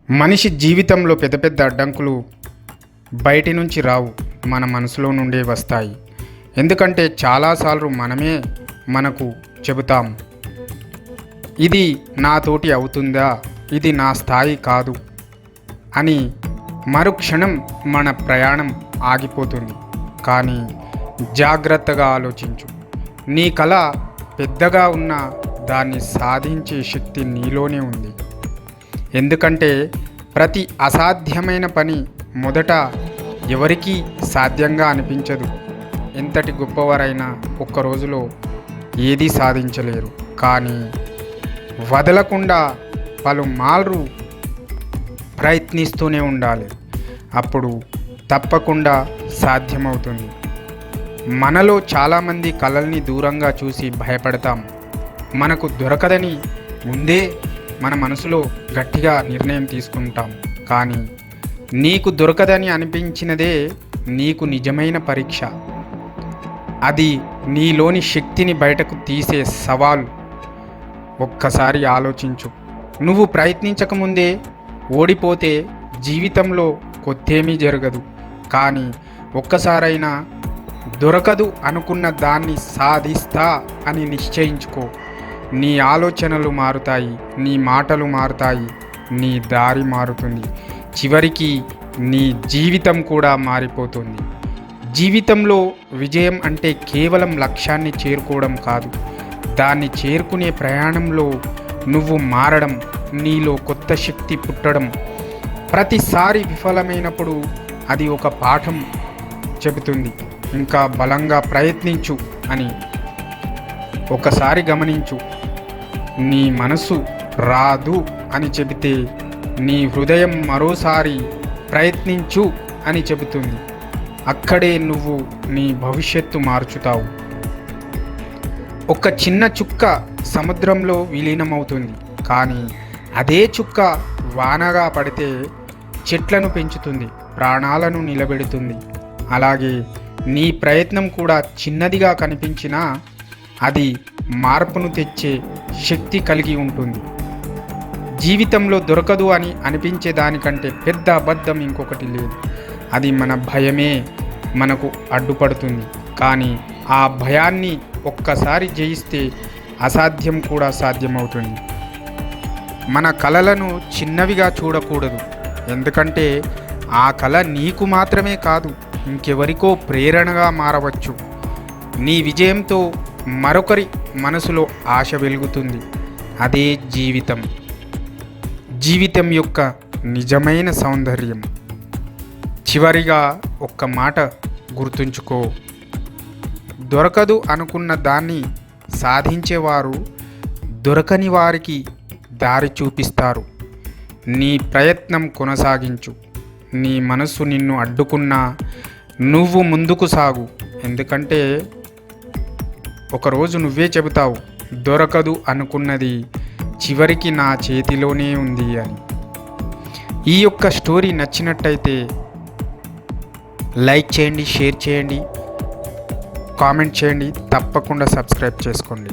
మనిషి జీవితంలో పెద్ద పెద్ద అడ్డంకులు బయటి నుంచి రావు, మన మనసులో నుండే వస్తాయి. ఎందుకంటే చాలాసార్లు మనమే మనకు చెబుతాం, ఇది నాతోటి అవుతుందా, ఇది నా స్థాయి కాదు అని. మరుక్షణం మన ప్రయాణం ఆగిపోతుంది. కానీ జాగ్రత్తగా ఆలోచించు. నీ కళ పెద్దగా ఉన్న దాన్ని సాధించే శక్తి నీలోనే ఉంది. ఎందుకంటే ప్రతి అసాధ్యమైన పని మొదట ఎవరికీ సాధ్యంగా అనిపించదు. ఎంతటి గొప్పవారైనా ఒక్క రోజులో ఏదీ సాధించలేరు. కానీ వదలకుండా పలుమార్లు ప్రయత్నిస్తూనే ఉండాలి. అప్పుడు తప్పకుండా సాధ్యమవుతుంది. మనలో చాలామంది కలల్ని దూరంగా చూసి భయపడతాం. మనకు దొరకదని ముందే మన మనసులో గట్టిగా నిర్ణయం తీసుకుంటాం. కానీ నీకు దొరకదని అనిపించినదే నీకు నిజమైన పరీక్ష. అది నీలోని శక్తిని బయటకు తీసే సవాల్. ఒక్కసారి ఆలోచించు. నువ్వు ప్రయత్నించకముందే ఓడిపోతే జీవితంలో కొత్తేమీ జరగదు. కానీ ఒక్కసారైనా దొరకదు అనుకున్న దాన్ని సాధిస్తా అని నిశ్చయించుకో. నీ ఆలోచనలు మారుతాయి, నీ మాటలు మారుతాయి, నీ దారి మారుతుంది. చివరికి నీ జీవితం కూడా మారిపోతుంది. జీవితంలో విజయం అంటే కేవలం లక్ష్యాన్ని చేరుకోవడం కాదు, దాన్ని చేరుకునే ప్రయాణంలో నువ్వు మారడం, నీలో కొత్త శక్తి పుట్టడం. ప్రతిసారి విఫలమైనప్పుడు అది ఒక పాఠం చెబుతుంది, ఇంకా బలంగా ప్రయత్నించు అని. ఒకసారి గమనించు, నీ మనసు రాదు అని చెబితే నీ హృదయం మరోసారి ప్రయత్నించు అని చెబుతుంది. అక్కడే నువ్వు నీ భవిష్యత్తు మార్చుతావు. ఒక చిన్న చుక్క సముద్రంలో విలీనమవుతుంది, కానీ అదే చుక్క వానగా పడితే చెట్లను పెంచుతుంది, ప్రాణాలను నిలబెడుతుంది. అలాగే నీ ప్రయత్నం కూడా చిన్నదిగా కనిపించినా అది మార్పును తెచ్చే శక్తి కలిగి ఉంటుంది. జీవితంలో దొరకదు అని అనిపించే దానికంటే పెద్ద అబద్ధం ఇంకొకటి లేదు. అది మన భయమే మనకు అడ్డుపడుతుంది. కానీ ఆ భయాన్ని ఒక్కసారి జయిస్తే అసాధ్యం కూడా సాధ్యమవుతుంది. మన కలలను చిన్నవిగా చూడకూడదు. ఎందుకంటే ఆ కల నీకు మాత్రమే కాదు, ఇంకెవరికో ప్రేరణగా మారవచ్చు. నీ విజయంతో మరొకరి మనసులో ఆశ వెలుగుతుంది. అదే జీవితం, జీవితం యొక్క నిజమైన సౌందర్యం. చివరిగా ఒక్క మాట గుర్తుంచుకో, దొరకదు అనుకున్న దాన్ని సాధించేవారు దొరకని వారికి దారి చూపిస్తారు. నీ ప్రయత్నం కొనసాగించు. నీ మనసు నిన్ను అడ్డుకున్నా నువ్వు ముందుకు సాగు. ఎందుకంటే ఒకరోజు నువ్వే చెబుతావు, దొరకదు అనుకున్నది చివరికి నా చేతిలోనే ఉంది అని. ఈ యొక్క స్టోరీ నచ్చినట్టయితే లైక్ చేయండి, షేర్ చేయండి, కామెంట్ చేయండి, తప్పకుండా సబ్స్క్రైబ్ చేసుకోండి.